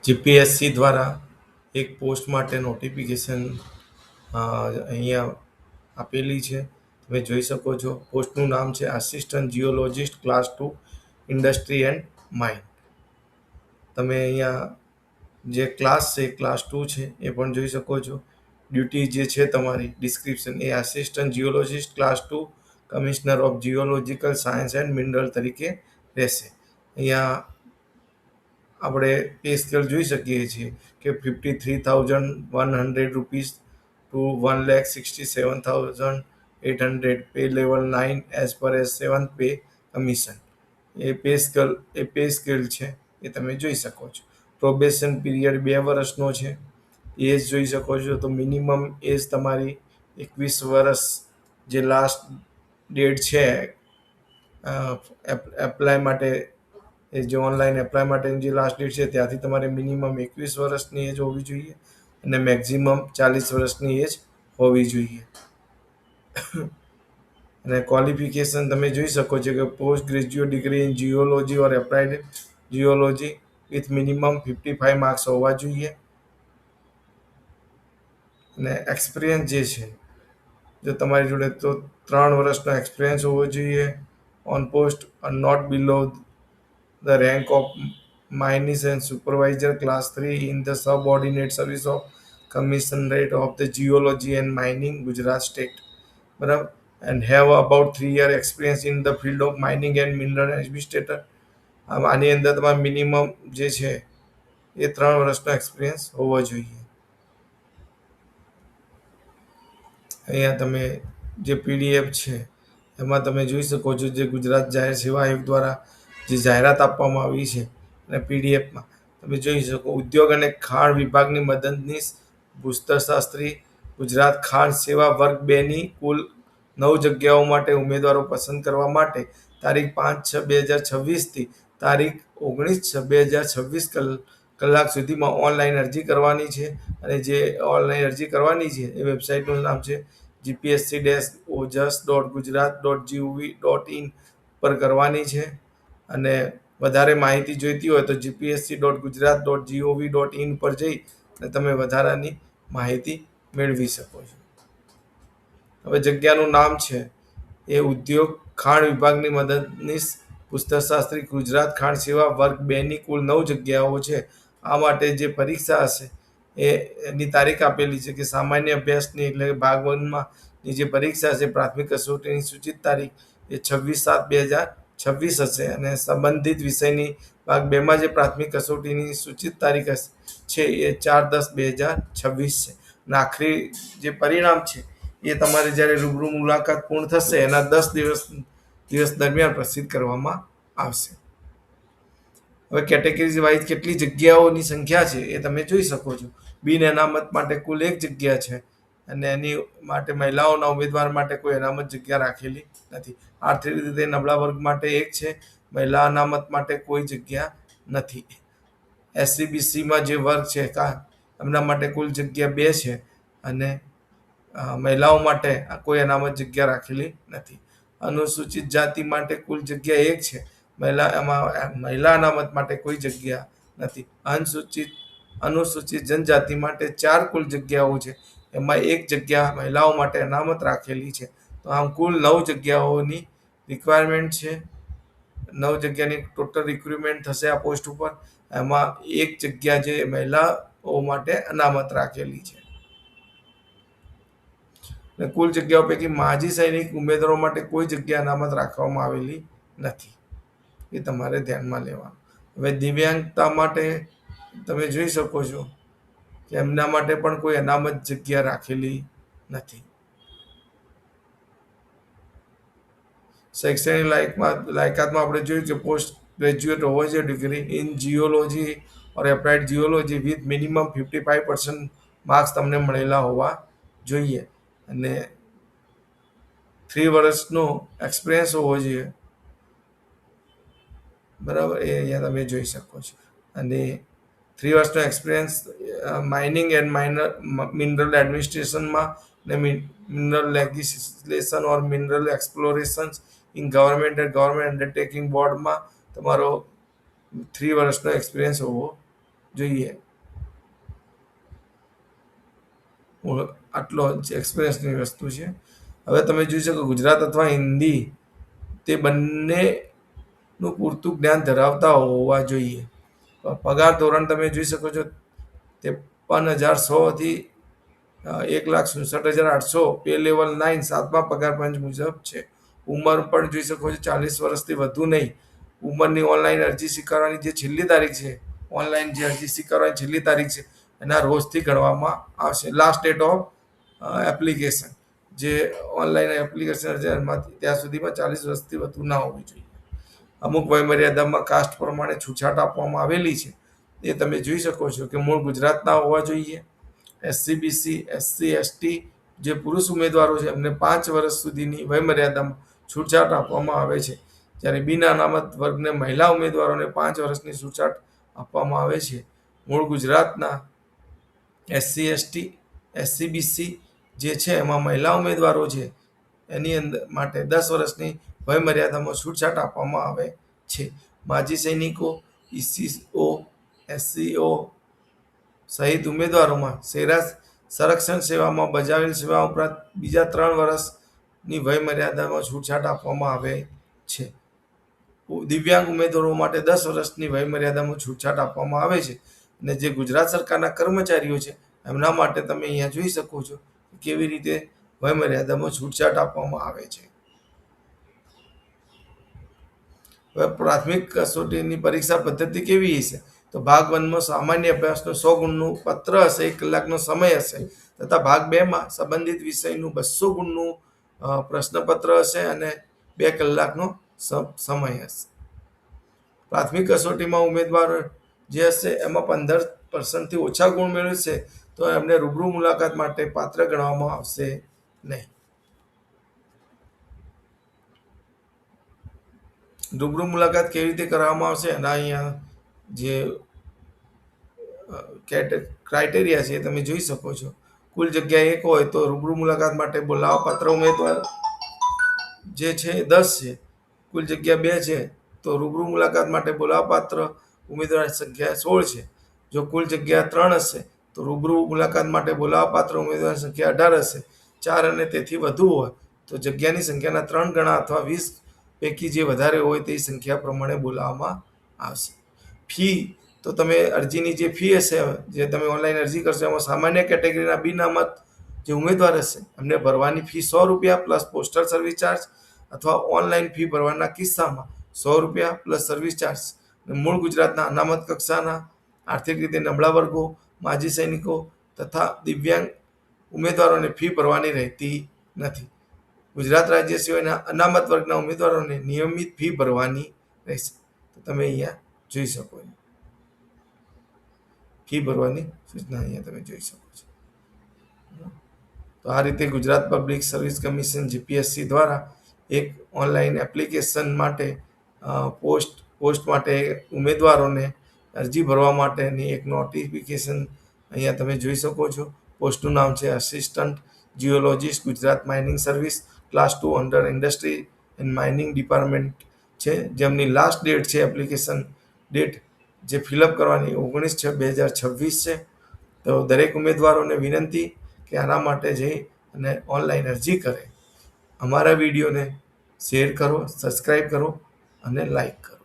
GPSC દ્વારા એક post માટે નોટિફિકેશન અહીંયા આપેલી છે. તમે જોઈ શકો છો. પોસ્ટનું નામ છે assistant geologist class 2 industry and mine. તમે અહીંયા જે ક્લાસ છે ક્લાસ 2 છે એ પણ જોઈ શકો છો. ડ્યુટી જે છે તમારી ડિસ્ક્રિપ્શન એ assistant geologist class 2 commissioner of geological science and mineral તરીકે રહેશે. અહીંયા આપણે પે સ્કેલ જોઈ શકીએ છીએ કે 53,100 rupees to 1,67,800 pay level 9 as per as 7th pay commission. એ પે સ્કેલ છે એ તમે જોઈ શકો છો. પ્રોબેશન પીરિયડ 2 વર્ષનો છે. એજ જોઈ શકો છો તો મિનિમમ એજ તમારી 21 વર્ષ જે લાસ્ટ ડેટ છે એપ્લાય માટે, એ જે ઓનલાઈન એપ્લાય માટેની જે લાસ્ટ ડેટ છે ત્યાંથી તમારે મિનિમમ 21 વર્ષની એજ હોવી જોઈએ અને મેક્ઝિમમ 40 વર્ષની એજ હોવી જોઈએ. અને ક્વોલિફિકેશન તમે જોઈ શકો છો કે post graduate degree in geology or applied geology with minimum 55 marks હોવા જોઈએ. અને એક્સપિરિયન્સ જે છે જો તમારી જોડે તો 3 વર્ષનો એક્સપિરિયન્સ હોવો જોઈએ on post not below the rank of minus and supervisor class 3 in the subordinate service of commissionerate of the geology and mining Gujarat state. બરાબર. And have about 3 year experience in the field of mining and mineral administrator. આની અંદર તમારે minimum જે છે એ 3 વર્ષનો experience હોવો જોઈએ. અહીંયા તમે જે પીડીએફ છે એમાં તમે જોઈ શકો છો જે ગુજરાત જાહેર સેવા આયોગ દ્વારા જે જાહેરાત આપવામાં આવી છે અને પીડીએફમાં તમે જોઈ શકો. ઉદ્યોગ અને ખાણ વિભાગની મદદનીશ ભૂસ્તરશાસ્ત્રી ગુજરાત ખાણ સેવા વર્ગ 2 ની કુલ 9 જગ્યાઓ માટે ઉમેદવારો પસંદ કરવા માટે તારીખ 5/6/2026 થી તારીખ 19/6/2026 કલાક સુધીમાં ઓનલાઈન અરજી કરવાની છે. અને જે ઓનલાઈન અરજી કરવાની છે એ વેબસાઇટનું નામ છે gpsc-ojas.gujarat.gov.in પર કરવાની છે. અને વધારે માહિતી જોઈતી હોય તો gpsc.gujarat.gov.in પર જઈ અને તમે વધારાની માહિતી મેળવી શકો છો. હવે જગ્યાનું નામ છે એ ઉદ્યોગ ખાણ વિભાગની મદદનીશ ભૂસ્તરશાસ્ત્રી ગુજરાત ખાણ સેવા વર્ગ 2 ની કુલ 9 જગ્યાઓ છે. આ માટે જે પરીક્ષા હશે એની તારીખ આપેલી છે કે સામાન્ય અભ્યાસની એટલે કે ભાગ 1માં ની જે પરીક્ષા છે પ્રાથમિક કસોટીની સૂચિત તારીખ એ 26/7/2026 હશે. અને સંબંધિત વિષયની ભાગ 2માં જે પ્રાથમિક કસોટીની સૂચિત તારીખ છે એ 4/10/2026 છે. અને આખરી જે પરિણામ છે એ તમારે જ્યારે રૂબરૂ મુલાકાત પૂર્ણ થશે એના 10 દિવસ દરમિયાન પ્રસિદ્ધ કરવામાં આવશે. હવે કેટેગરી વાઇઝ કેટલી જગ્યાઓની સંખ્યા છે એ તમે જોઈ શકો છો. બિન અનામત માટે કુલ 1 જગ્યા છે અને એની માટે મહિલાઓના ઉમેદવાર માટે કોઈ અનામત જગ્યા રાખેલી નથી. આર્થિક રીતે નબળા વર્ગ માટે 1 છે. મહિલા અનામત માટે કોઈ જગ્યા નથી. એસસીબીસીમાં જે વર્ગ છે એમના માટે કુલ જગ્યા 2 છે અને મહિલાઓ માટે કોઈ અનામત જગ્યા રાખેલી નથી. અનુસૂચિત જાતિ માટે કુલ જગ્યા 1 છે. મહિલા અનામત માટે કોઈ જગ્યા નથી. અનુસૂચિત જનજાતિ માટે 4 કુલ જગ્યાઓ છે. એમાં 1 જગ્યા મહિલાઓ માટે અનામત રાખેલી છે. તો આમ કુલ 9 જગ્યાઓની રિક્વાયરમેન્ટ છે. 9 જગ્યાની ટોટલ રિક્રુટમેન્ટ થશે આ પોસ્ટ ઉપર. એમાં 1 જગ્યા જે મહિલાઓ માટે અનામત રાખેલી છે. અને કુલ જગ્યાઓ પૈકી માજી સૈનિક ઉમેદવારો માટે કોઈ જગ્યા અનામત રાખવામાં આવેલી નથી. એ તમારે ધ્યાનમાં લેવાનું. હવે દિવ્યાંગતા માટે તમે જોઈ શકો છો કે એમના માટે પણ કોઈ અનામત જગ્યા રાખેલી નથી. શૈક્ષણિક લાયકાતમાં આપણે જોયું કે પોસ્ટ ગ્રેજ્યુએટ હોવો જોઈએ degree in geology or applied geology with minimum 55% marks તમને મળેલા હોવા જોઈએ. અને 3 વર્ષનો એક્સપિરિયન્સ હોવો જોઈએ. બરાબર, એ અહીંયા તમે જોઈ શકો છો. અને 3 વર્ષનો એક્સપિરિયન્સ માઇનિંગ એન્ડ મિનરલ એડમિનિસ્ટ્રેશનમાં ને mineral legislation or mineral exploration in government undertaking બોર્ડમાં તમારો 3 વર્ષનો એક્સપિરિયન્સ હોવો જોઈએ. આટલો જ એક્સપિરિયન્સની વસ્તુ છે. હવે તમે જોઈ શકો ગુજરાત અથવા હિન્દી તે બંનેનું પૂરતું જ્ઞાન ધરાવતા હોવા જોઈએ. પગાર ધોરણ તમે જોઈ શકો છો 53,100 થી 1,67,800 પે લેવલ 9 7મા પગાર પંચ મુજબ છે. ઉંમર પણ જોઈ શકો છો 40 વર્ષથી વધુ નહીં. ઉંમરની ઓનલાઈન અરજી સ્વીકારવાની જે છેલ્લી તારીખ છે, ઓનલાઈન જે અરજી સ્વીકારવાની છેલ્લી તારીખ છે એના રોજથી ગણવામાં આવશે. લાસ્ટ ડેટ ઓફ એપ્લિકેશન જે ઓનલાઈન એપ્લિકેશન અરજીમાંથી ત્યાં સુધીમાં 40 વર્ષથી વધુ ના હોવી જોઈએ. અમુક વયમર્યાદામાં કાસ્ટ પ્રમાણે છૂટછાટ આપવામાં આવેલી છે. એ તમે જોઈ શકો છો કે મૂળ ગુજરાતના હોવા જોઈએ. એસસી, બીસી, એસસી, એસટી જે પુરુષ ઉમેદવારો છે એમને 5 વર્ષ સુધીની વયમર્યાદામાં છૂટછાટ આપવામાં આવે છે. જ્યારે બિન અનામત વર્ગને મહિલા ઉમેદવારોને 5 વર્ષની છૂટછાટ આપવામાં આવે છે. મૂળ ગુજરાતના એસસી, એસટી, એસસી, બીસી જે છે એમાં મહિલા ઉમેદવારો છે એની અંદર માટે 10 વર્ષની વયમર્યાદામાં છૂટછાટ આપવામાં આવે છે. માજી સૈનિકો, ઈસીઓ, એસસીઓ સહિત ઉમેદવારોમાં સંરક્ષણ સેવામાં બજાવેલ સેવા ઉપરાંત બીજા 3 વર્ષની વયમર્યાદામાં છૂટછાટ આપવામાં આવે છે. દિવ્યાંગ ઉમેદવારો માટે 10 વર્ષની વયમર્યાદામાં છૂટછાટ આપવામાં આવે છે. અને જે ગુજરાત સરકારના કર્મચારીઓ છે એમના માટે તમે અહીંયા જોઈ શકો છો કેવી રીતે વયમર્યાદામાં છૂટછાટ આપવામાં આવે છે. હવે પ્રાથમિક કસોટીની પરીક્ષા પદ્ધતિ કેવી હશે? તો ભાગ 1માં સામાન્ય અભ્યાસનો 100 ગુણનું પત્ર હશે, 1 કલાકનો સમય હશે, તથા ભાગ 2માં સંબંધિત વિષયનું 200 ગુણનું પ્રશ્નપત્ર હશે અને 2 કલાકનો સમય હશે. પ્રાથમિક કસોટીમાં ઉમેદવાર જે હશે એમાં 15% ઓછા ગુણ મેળવશે તો એમને રૂબરૂ મુલાકાત માટે પાત્ર ગણવામાં આવશે નહીં. રૂબરૂ મુલાકાત કેવી રીતે કરવામાં આવશે એના અહીંયા જે ક્રાઇટેરિયા છે તમે જોઈ શકો છો. કુલ જગ્યા 1 હોય તો રૂબરૂ મુલાકાત માટે બોલાવવા પાત્ર ઉમેદવાર જે છે 10 છે. કુલ જગ્યા 2 છે તો રૂબરૂ મુલાકાત માટે બોલાવવા પાત્ર ઉમેદવારની સંખ્યા 16 છે. જો કુલ જગ્યા 3 હશે તો રૂબરૂ મુલાકાત માટે બોલાવવા પાત્ર ઉમેદવારની સંખ્યા 18 હશે. 4 અને તેથી વધુ હોય તો જગ્યાની સંખ્યાના 3 ગણા અથવા 20 પૈકી જે વધારે હોય તે સંખ્યા પ્રમાણે બોલાવવામાં આવશે. ફી તો તમે અરજીની જે ફી હશે જે તમે ઓનલાઈન અરજી કરશો એમાં સામાન્ય કેટેગરીના બિન અનામત જે ઉમેદવાર હશે એમને ભરવાની fee ₹100 plus postal service charge અથવા ઓનલાઈન ફી ભરવાના કિસ્સામાં ₹100 પ્લસ સર્વિસ ચાર્જ. મૂળ ગુજરાતના અનામત કક્ષાના આર્થિક રીતે નબળા વર્ગો, માજી સૈનિકો તથા દિવ્યાંગ ઉમેદવારોને ફી ભરવાની રહેતી નથી. ગુજરાત રાજ્ય સિવાયના અનામત વર્ગના ઉમેદવારોને નિયમિત ફી ભરવાની રહેશે. તો તમે અહીંયા જોઈ શકો છો ફી ભરવાની સૂચના અહીંયા તમે જોઈ શકો છો. તો આ રીતે Gujarat public service commission GPSC દ્વારા એક ઓનલાઈન એપ્લિકેશન માટે પોસ્ટ માટે ઉમેદવારોને અરજી ભરવા માટેની એક નોટિફિકેશન અહીંયા તમે જોઈ શકો છો. પોસ્ટનું નામ છે assistant geologist Gujarat mining service class 2 under industry and mining department છે. જેમની લાસ્ટ ડેટ છે એપ્લિકેશન ડેટ જે ફિલઅપ કરવાની 19/6/2026 છે. તો દરેક ઉમેદવારોને વિનંતી કે આના માટે જઈ અને ઓનલાઈન અરજી કરે. અમારા વિડીયોને શેર કરો, સબસ્ક્રાઈબ કરો અને લાઈક કરો.